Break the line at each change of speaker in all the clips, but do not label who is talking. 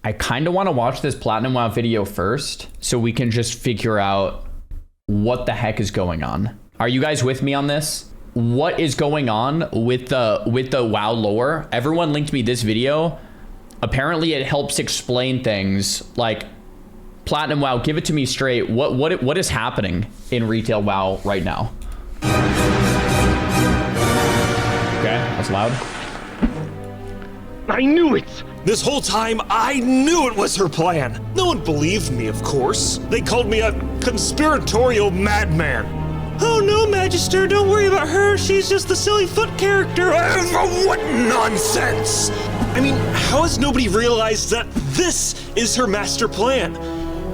I kind of want to watch this Platinum WoW video first so we can just figure out what the heck is going on. Are you guys with me on this? What is going on with the WoW lore? Everyone linked me this video. Apparently it helps explain things like Platinum WoW, give it to me straight. What is happening in retail WoW right now? Okay, that's loud.
I knew it!
This whole time, I knew it was her plan. No one believed me, of course. They called me a conspiratorial madman. Oh no, Magister, don't worry about her. She's just the silly foot character. What nonsense! I mean, how has nobody realized that this is her master plan?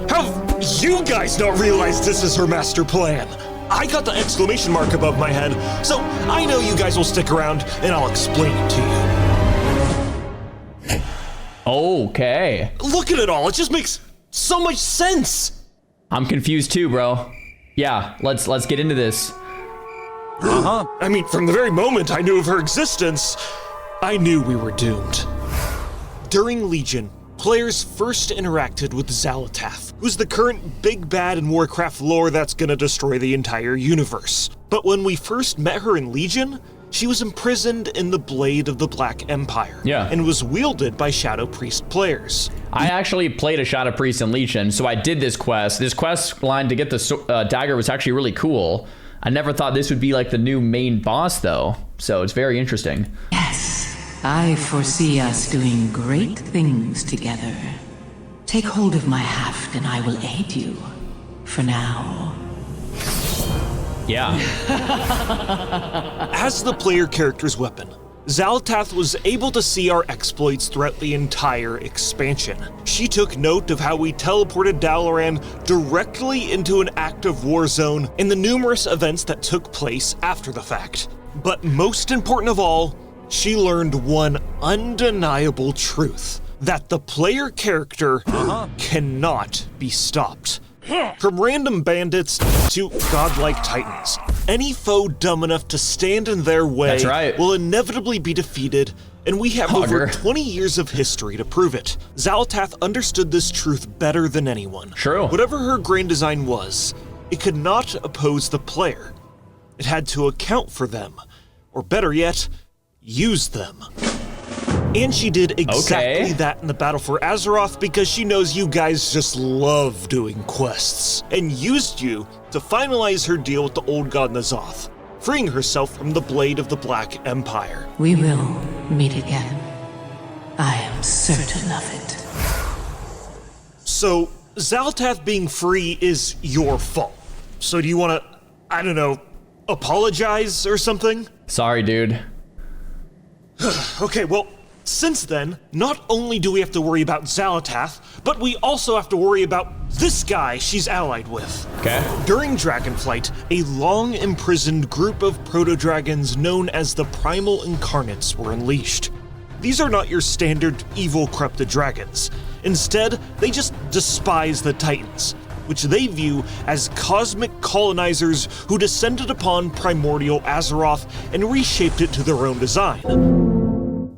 How have you guys not realized this is her master plan? I got the exclamation mark above my head, so I know you guys will stick around and I'll explain it to you.
Okay.
Look at it all, it just makes so much sense.
I'm confused too, bro. Yeah, let's get into this.
I mean, from the very moment I knew of her existence, I knew we were doomed. During Legion, players first interacted with Zalath, who's the current big bad in Warcraft lore that's gonna destroy the entire universe. But when we first met her in Legion, she was imprisoned in the Blade of the Black Empire, and was wielded by Shadow Priest players.
I actually played a Shadow Priest in Legion, so I did this quest. This quest line to get the dagger was actually really cool. I never thought this would be like the new main boss though, so it's very interesting.
Yes, I foresee us doing great things together. Take hold of my haft and I will aid you. For now.
Yeah.
As the player character's weapon, Zalath was able to see our exploits throughout the entire expansion. She took note of how we teleported Dalaran directly into an active war zone and the numerous events that took place after the fact. But most important of all, she learned one undeniable truth, that the player character cannot be stopped. From random bandits to godlike titans, any foe dumb enough to stand in their way will inevitably be defeated, and we have over 20 years of history to prove it. Zalath understood this truth better than anyone.
True.
Whatever her grand design was, it could not oppose the player. It had to account for them, or better yet, use them. And she did exactly that in the battle for Azeroth because she knows you guys just love doing quests, and used you to finalize her deal with the old god N'Zoth, freeing herself from the Blade of the Black Empire.
We will meet again. I am certain of it.
So, Zalath being free is your fault. So do you want to, I don't know, apologize or something?
Sorry, dude.
Okay, well, since then, not only do we have to worry about Zalath, but we also have to worry about this guy she's allied with.
Okay.
During Dragonflight, a long-imprisoned group of proto-dragons known as the primal incarnates were unleashed. These are not your standard evil corrupted dragons. Instead, they just despise the Titans, which they view as cosmic colonizers who descended upon primordial Azeroth and reshaped it to their own design.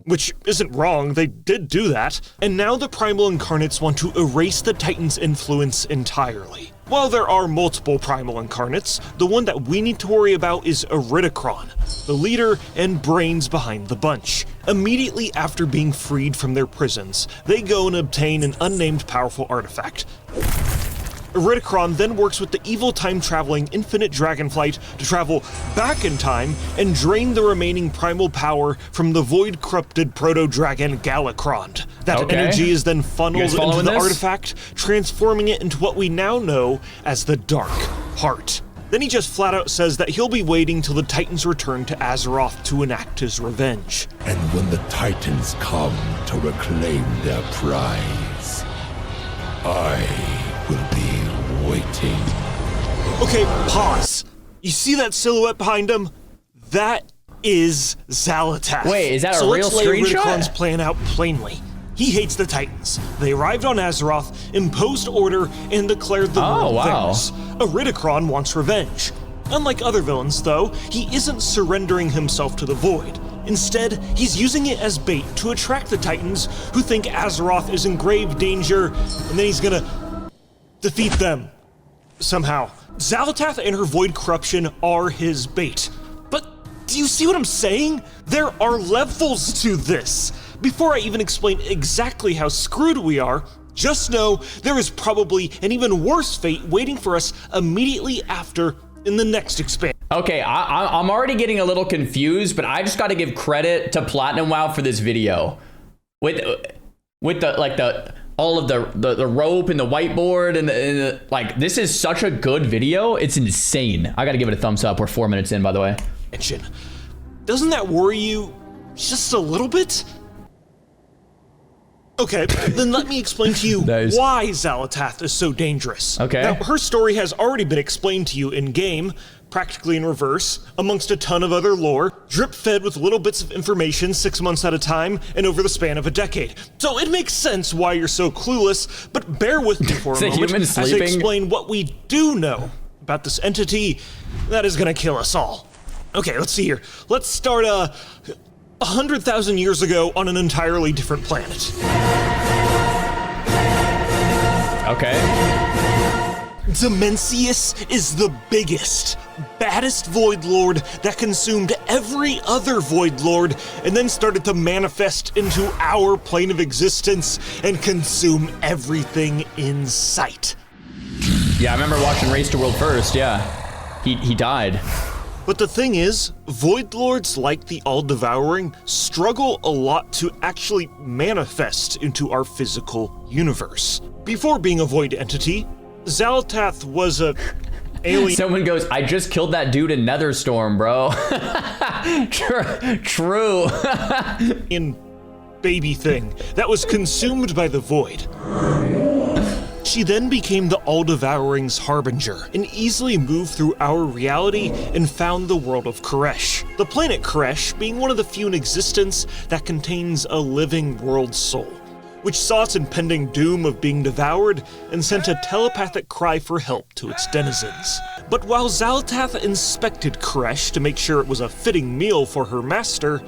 Which isn't wrong, they did do that. And now the primal incarnates want to erase the Titans' influence entirely. While there are multiple primal incarnates, the one that we need to worry about is Iridikron, the leader and brains behind the bunch. Immediately after being freed from their prisons, they go and obtain an unnamed powerful artifact. Iridikron then works with the evil time-traveling Infinite Dragonflight to travel back in time and drain the remaining primal power from the void-corrupted proto-dragon Galakrond. That energy is then funneled into the artifact, transforming it into what we now know as the Dark Heart. Then he just flat out says that he'll be waiting till the Titans return to Azeroth to enact his revenge.
And when the Titans come to reclaim their prize, I will be waiting.
Okay, pause. You see that silhouette behind him? That is Zalath.
Wait, is that a real screenshot?
So let's lay Iridikron's plan out plainly. He hates the Titans. They arrived on Azeroth, imposed order, and declared the world theirs. Iridikron wants revenge. Unlike other villains, though, he isn't surrendering himself to the Void. Instead, he's using it as bait to attract the Titans who think Azeroth is in grave danger, and then he's gonna defeat them somehow. Zalath and her void corruption are his bait. But do you see what I'm saying? There are levels to this. Before I even explain exactly how screwed we are, just know there is probably an even worse fate waiting for us immediately after in the next expansion.
Okay, I'm already getting a little confused, but I just got to give credit to Platinum WoW for this video. With the all of the rope and the whiteboard and the, like, this is such a good video. It's insane. I got to give it a thumbs up. We're 4 minutes in, by the way.
Doesn't that worry you just a little bit? Okay, then let me explain to you why Zalath is so dangerous.
Okay.
Now, her story has already been explained to you in-game, practically in reverse, amongst a ton of other lore, drip-fed with little bits of information 6 months at a time and over the span of a decade. So it makes sense why you're so clueless, but bear with me for a moment as I explain what we do know about this entity that is gonna kill us all. Okay, let's see here. Let's start 100,000 years ago on an entirely different planet.
Okay.
Dimensius is the biggest, baddest Void Lord that consumed every other Void Lord and then started to manifest into our plane of existence and consume everything in sight.
Yeah, I remember watching Race to World First, yeah. He died.
But the thing is, Void Lords like the All-Devouring struggle a lot to actually manifest into our physical universe. Before being a Void entity, Zalath was a alien.
Someone goes, I just killed that dude in Netherstorm, bro. True.
In baby thing that was consumed by the Void. She then became the All-Devouring's harbinger and easily moved through our reality and found the world of Koresh. The planet Koresh being one of the few in existence that contains a living world soul, which saw its impending doom of being devoured and sent a telepathic cry for help to its denizens. But while Zalath inspected Koresh to make sure it was a fitting meal for her master,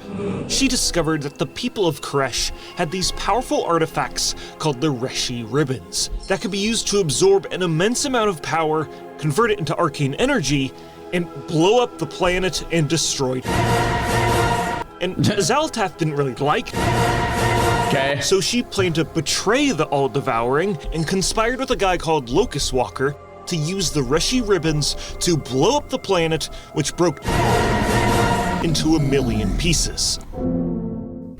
she discovered that the people of Koresh had these powerful artifacts called the Reshi Ribbons that could be used to absorb an immense amount of power, convert it into arcane energy, and blow up the planet and destroy it. And Zalath didn't really like it.
Okay.
So she planned to betray the All-Devouring and conspired with a guy called Locust Walker to use the Reshi Ribbons to blow up the planet, which broke into 1,000,000 pieces.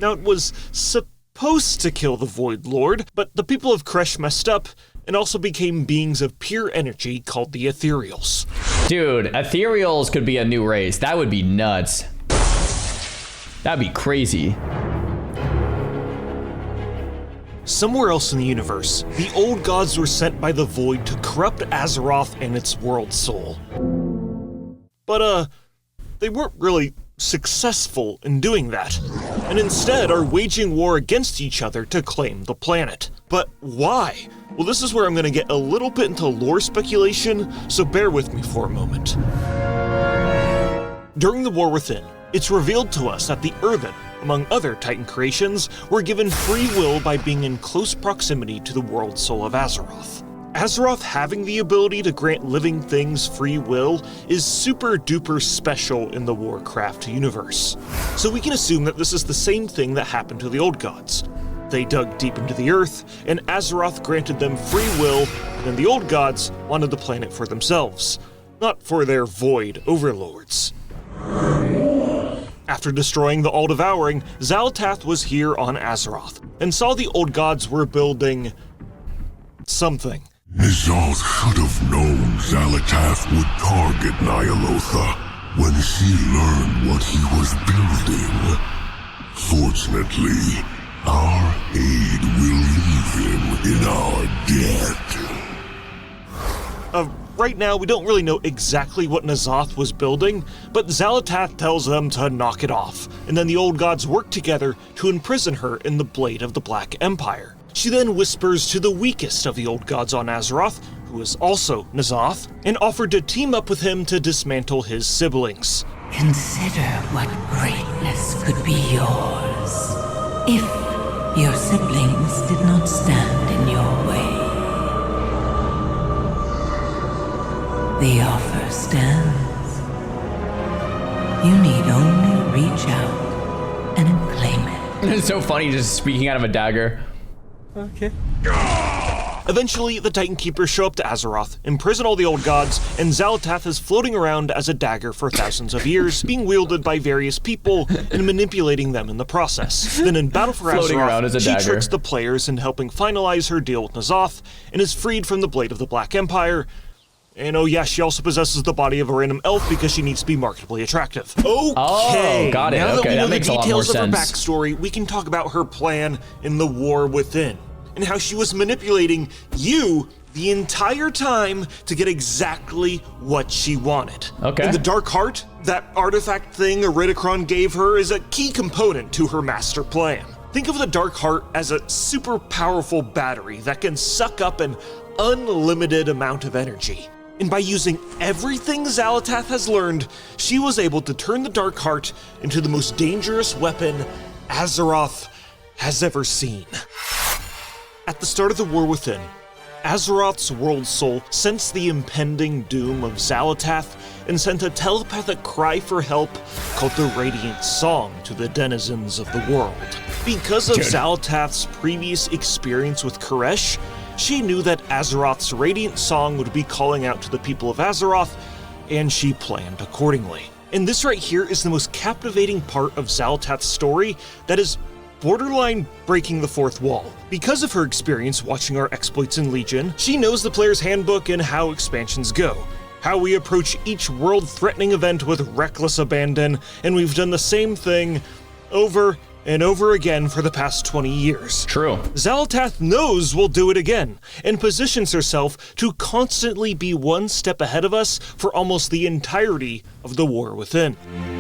Now, it was supposed to kill the Void Lord, but the people of Koresh messed up and also became beings of pure energy called the Ethereals.
Dude, Ethereals could be a new race. That would be nuts. That'd be crazy.
Somewhere else in the universe, the old gods were sent by the Void to corrupt Azeroth and its world soul. But, they weren't really successful in doing that, and instead are waging war against each other to claim the planet. But why? Well, this is where I'm gonna get a little bit into lore speculation, so bear with me for a moment. During the War Within, it's revealed to us that the Earthen, among other Titan creations, were given free will by being in close proximity to the world soul of Azeroth. Azeroth having the ability to grant living things free will is super duper special in the Warcraft universe. So we can assume that this is the same thing that happened to the old gods. They dug deep into the earth, and Azeroth granted them free will, and then the old gods wanted the planet for themselves, not for their void overlords. After destroying the All-Devouring, Zalath was here on Azeroth, and saw the old gods were building something.
N'Zoth should have known Zalath would target Ny'alotha when she learned what he was building. Fortunately, our aid will leave him in our debt.
Right now, we don't really know exactly what N'Zoth was building, but Zalath tells them to knock it off, and then the old gods work together to imprison her in the Blade of the Black Empire. She then whispers to the weakest of the old gods on Azeroth, who is also N'Zoth, and offered to team up with him to dismantle his siblings.
Consider what greatness could be yours if your siblings did not stand in your way. The offer stands. You need only reach out and claim it.
It's so funny just speaking out of a dagger.
Okay.
Eventually, the Titan Keepers show up to Azeroth, imprison all the old gods, and Zalath is floating around as a dagger for thousands of years, being wielded by various people and manipulating them in the process. Then in Battle for
Floating around as
Azeroth,
a
she
dagger.
tricks the players into helping finalize her deal with N'Zoth, and is freed from the Blade of the Black Empire. And oh yeah, she also possesses the body of a random elf because she needs to be marketably attractive. Okay,
Oh, got it.
now that
Okay,
we know
that
the
makes a lot more
details of her
sense.
backstory, we can talk about her plan in the War Within, and how she was manipulating you the entire time to get exactly what she wanted.
Okay.
And the Dark Heart, that artifact thing Iridikron gave her, is a key component to her master plan. Think of the Dark Heart as a super powerful battery that can suck up an unlimited amount of energy. And by using everything Zalath has learned, she was able to turn the Dark Heart into the most dangerous weapon Azeroth has ever seen. At the start of the War Within, Azeroth's World Soul sensed the impending doom of Zalath and sent a telepathic cry for help called the Radiant Song to the denizens of the world. Because of Zalath's previous experience with Koresh, she knew that Azeroth's Radiant Song would be calling out to the people of Azeroth, and she planned accordingly. And this right here is the most captivating part of Zalath's story that is borderline breaking the fourth wall. Because of her experience watching our exploits in Legion, she knows the player's handbook and how expansions go, how we approach each world-threatening event with reckless abandon, and we've done the same thing over and over again for the past 20 years.
True.
Zalath knows we'll do it again, and positions herself to constantly be one step ahead of us for almost the entirety of the War Within.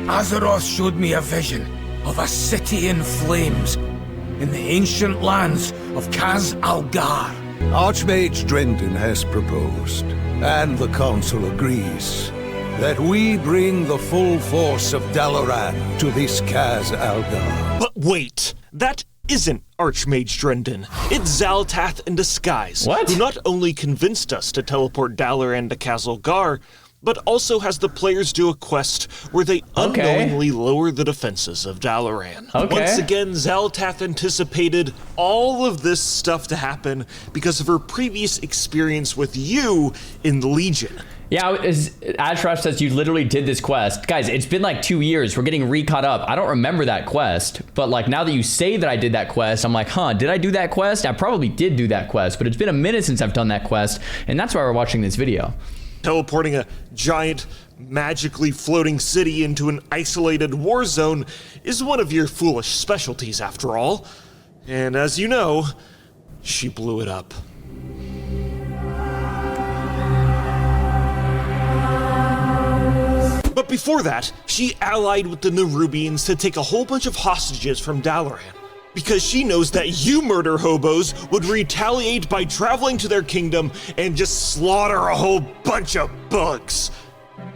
Azeroth showed me a vision of a city in flames in the ancient lands of Kaz Algar.
Archmage Drendon has proposed, and the Council agrees, that we bring the full force of Dalaran to this Kaz Algar.
But wait, that isn't Archmage Drendon. It's Zalath in disguise,
What?
who not only convinced us to teleport Dalaran to Kaz Algar, but also has the players do a quest where they unknowingly lower the defenses of Dalaran.
Okay.
Once again, Zalath anticipated all of this stuff to happen because of her previous experience with you in the Legion.
Yeah, Ashrash says you literally did this quest. Guys, it's been like 2 years. We're getting re-caught up. I don't remember that quest, but like now that you say that I did that quest, I'm like, did I do that quest? I probably did do that quest, but it's been a minute since I've done that quest, and that's why we're watching this video.
Teleporting a giant, magically floating city into an isolated war zone is one of your foolish specialties, after all. And as you know, she blew it up. But before that, she allied with the Nerubians to take a whole bunch of hostages from Dalaran, because she knows that you murder hobos would retaliate by traveling to their kingdom and just slaughter a whole bunch of bugs.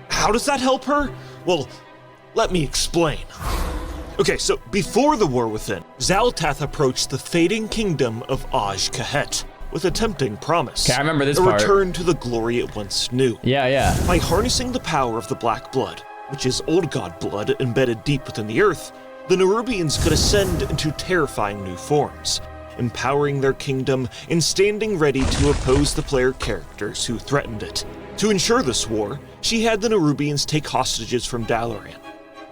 How does that help her? Well, let me explain. Okay, so before the War Within, Zalath approached the fading kingdom of Aj Kahet with a tempting promise.
Okay, I remember this
a
part.
return to the glory it once knew.
Yeah.
By harnessing the power of the Black Blood, which is old god blood embedded deep within the earth, the Nerubians could ascend into terrifying new forms, empowering their kingdom and standing ready to oppose the player characters who threatened it. To ensure this war, she had the Nerubians take hostages from Dalaran.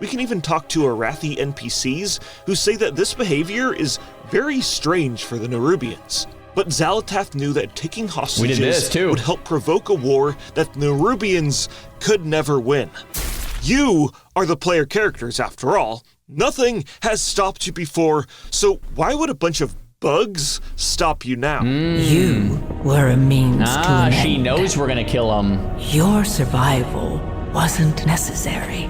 We can even talk to Arathi NPCs who say that this behavior is very strange for the Nerubians. But Zalath knew that taking hostages would help provoke a war that the Nerubians could never win. You are the player characters, after all. Nothing has stopped you before, so why would a bunch of bugs stop you now?
You were a means to an
She
end.
knows we're gonna kill him.
Your survival wasn't necessary.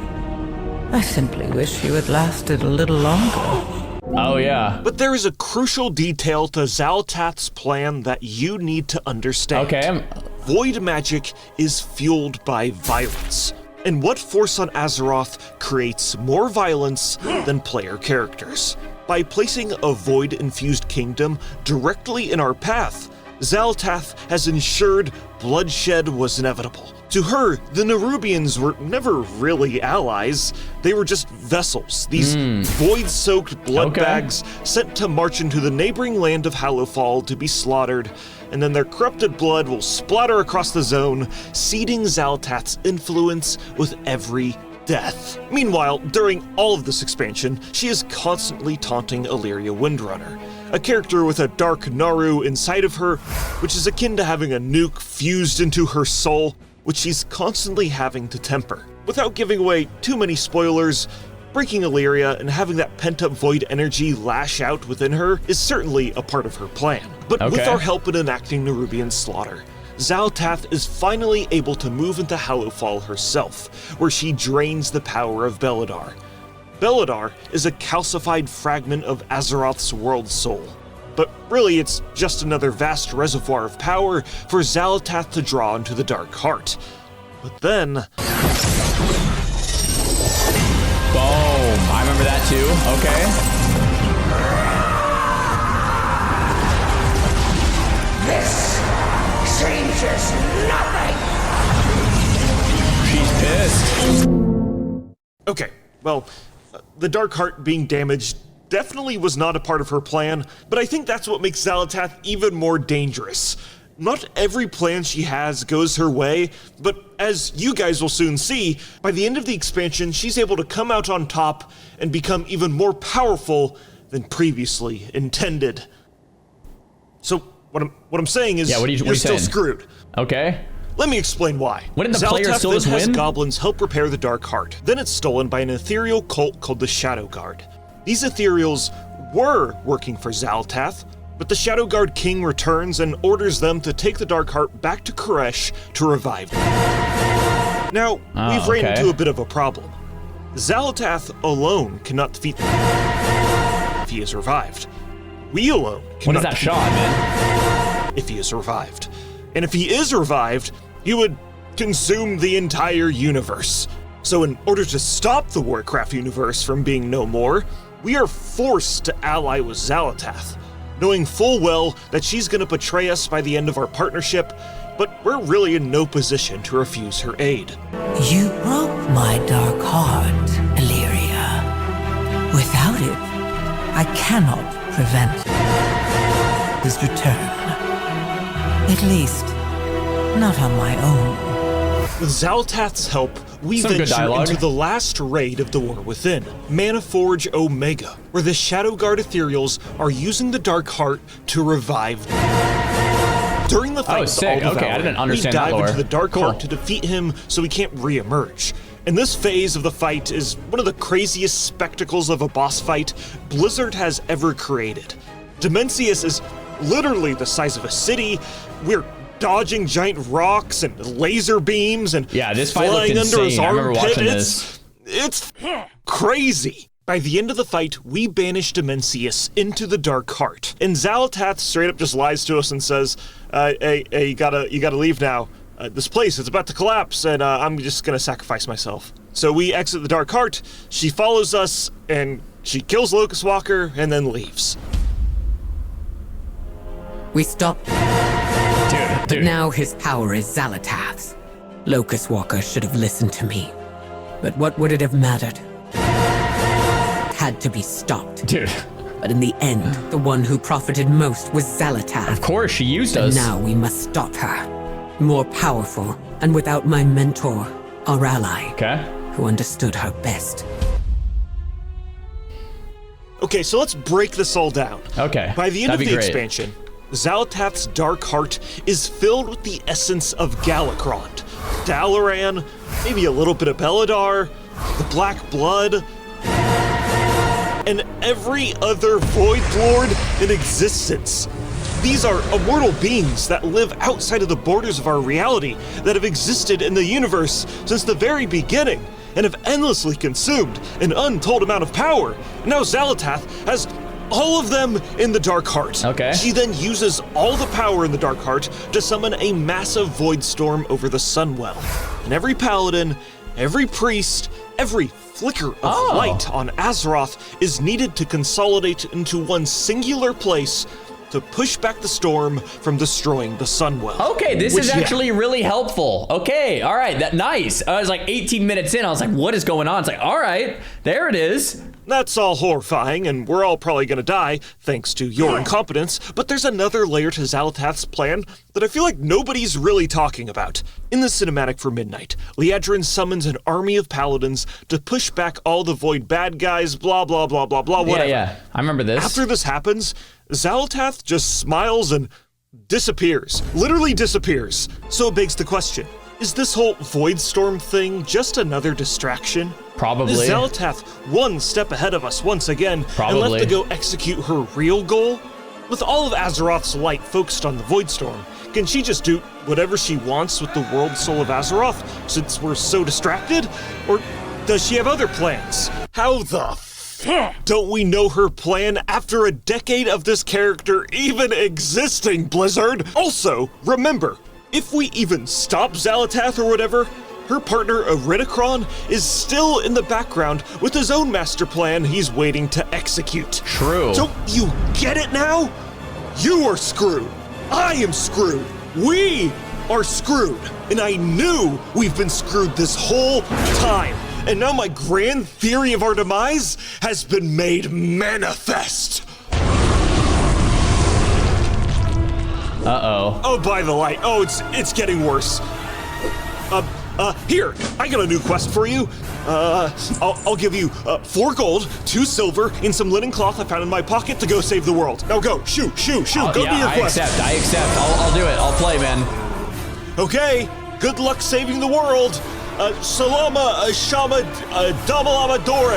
I simply wish you had lasted a little longer.
Oh yeah.
But there is a crucial detail to Zalath's plan that you need to understand.
Okay.
Void magic is fueled by violence. And what force on Azeroth creates more violence than player characters? By placing a void-infused kingdom directly in our path, Zalath has ensured bloodshed was inevitable. To her, the Nerubians were never really allies. They were just vessels, these void-soaked blood bags sent to march into the neighboring land of Hallowfall to be slaughtered, and then their corrupted blood will splatter across the zone, seeding Zalath's influence with every death. Meanwhile, during all of this expansion, she is constantly taunting Illyria Windrunner, a character with a dark Naru inside of her, which is akin to having a nuke fused into her soul, which she's constantly having to temper. Without giving away too many spoilers, breaking Illyria and having that pent-up void energy lash out within her is certainly a part of her plan. But with our help in enacting Nerubian slaughter, Zalath is finally able to move into Hallowfall herself, where she drains the power of Beledar. Beledar is a calcified fragment of Azeroth's world soul, but really it's just another vast reservoir of power for Zalath to draw into the Dark Heart. But then...
Boom, I remember that too, okay.
This changes nothing!
She's pissed.
Okay, well, the Dark Heart being damaged definitely was not a part of her plan, but I think that's what makes Zalath even more dangerous. Not every plan she has goes her way, but as you guys will soon see, by the end of the expansion, she's able to come out on top and become even more powerful than previously intended. So what I'm saying is, you're still screwed.
Okay.
Let me explain why.
Wouldn't the player still just
has
win?
goblins help repair the Dark Heart. Then it's stolen by an ethereal cult called the Shadow Guard. These ethereals were working for Zalath, but the Shadow Guard King returns and orders them to take the Dark Heart back to Koresh to revive it. Now, we've ran into a bit of a problem. Zalath alone cannot defeat them if he is revived. We alone cannot
What is that
defeat
shot,
him
man?
if he is revived. And if he is revived, he would consume the entire universe. So in order to stop the Warcraft universe from being no more, we are forced to ally with Zalath, knowing full well that she's going to betray us by the end of our partnership, but we're really in no position to refuse her aid.
You broke my dark heart, Illyria. Without it, I cannot prevent his return. At least, not on my own.
With Zalath's help, we
Some good
venture
dialogue.
into the last raid of the War Within, Manaforge Omega, where the Shadow Guard Ethereals are using the Dark Heart to revive them. During the fight with
sick.
all the
Okay, I didn't understand
we
that
dive
lore.
into the Dark
Cool.
Heart to defeat him so he can't re-emerge. And this phase of the fight is one of the craziest spectacles of a boss fight Blizzard has ever created. Dimensius is literally the size of a city. We're dodging giant rocks and laser beams and
this fight looked
flying under his
insane. I remember
armpit.
watching
It's crazy. By the end of the fight, we banish Dimensius into the Dark Heart, and Zalath straight up just lies to us and says, "Hey, you gotta leave now. This place is about to collapse, and I'm just gonna sacrifice myself." So we exit the Dark Heart. She follows us, and she kills Locust Walker, and then leaves.
We stopped,
Dude.
but now his power is Zalath's. Locust Walker should have listened to me. But what would it have mattered? It had to be stopped.
Dude.
But in the end, the one who profited most was Zalath.
Of course, she used
And
us.
now we must stop her. More powerful, and without my mentor, our ally,
Okay.
who understood her best.
Okay, so let's break this all down.
Okay,
By the end of
that'd
the
be great.
expansion, Zalath's Dark Heart is filled with the essence of Galakrond, Dalaran, maybe a little bit of Beledar, the Black Blood, and every other Void Lord in existence. These are immortal beings that live outside of the borders of our reality, that have existed in the universe since the very beginning, and have endlessly consumed an untold amount of power. And now Zalath has all of them in the Dark Heart.
Okay.
She then uses all the power in the Dark Heart to summon a massive void storm over the Sunwell. And every paladin, Every priest, every flicker of light on Azeroth is needed to consolidate into one singular place to push back the storm from destroying the Sunwell.
Okay, this is actually really helpful. Okay, all right, nice. I was like 18 minutes in, I was like, what is going on? It's like, all right, there it is.
That's all horrifying, and we're all probably gonna die, thanks to your incompetence, but there's another layer to Zalath's plan that I feel like nobody's really talking about. In the cinematic for Midnight, Liadrin summons an army of paladins to push back all the Void bad guys, blah, blah, blah, blah, blah, whatever.
Yeah, I remember this.
After this happens, Zalath just smiles and disappears. Literally disappears. So it begs the question, is this whole Void Storm thing just another distraction?
Probably.
Is Zalath one step ahead of us once again and left to go execute her real goal? With all of Azeroth's light focused on the Void Storm, can she just do whatever she wants with the world soul of Azeroth since we're so distracted? Or does she have other plans? How the don't we know her plan after a decade of this character even existing, Blizzard? Also, remember, if we even stop Zalath or whatever, her partner Iridikron is still in the background with his own master plan he's waiting to execute.
True.
Don't you get it now? You are screwed. I am screwed. We are screwed. And I knew we've been screwed this whole time. And now my grand theory of our demise has been made manifest.
Uh-oh.
Oh, by the light. Oh, it's getting worse. Here, I got a new quest for you. I'll give you 4 gold, 2 silver, and some linen cloth I found in my pocket to go save the world. Now go, shoot, go do your quest.
I accept. I'll do it. I'll play, man.
Okay, good luck saving the world. Salama, Shama, Damalama Dore.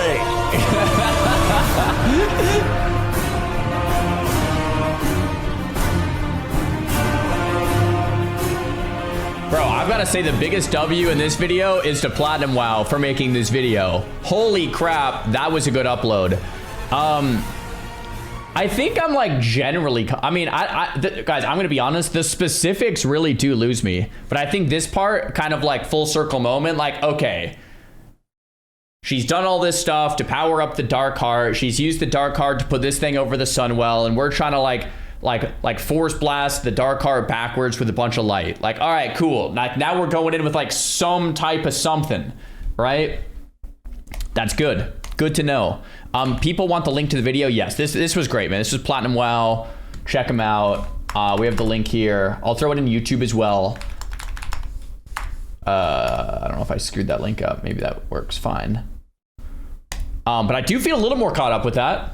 Bro, I've got to say the biggest W in this video is to Platinum WoW for making this video. Holy crap, that was a good upload. I think I'm like generally, guys, I'm going to be honest, the specifics really do lose me. But I think this part, kind of like full circle moment, like, okay, she's done all this stuff to power up the Dark Heart. She's used the Dark Heart to put this thing over the Sunwell, and we're trying to like force blast the Dark Heart backwards with a bunch of light. Like, all right, cool. Now we're going in with like some type of something, right? That's good. Good to know. People want the link to the video. Yes, this was great, man. This was Platinum WoW. Check them out. We have the link here. I'll throw it in YouTube as well. I don't know if I screwed that link up. Maybe that works fine. But I do feel a little more caught up with that.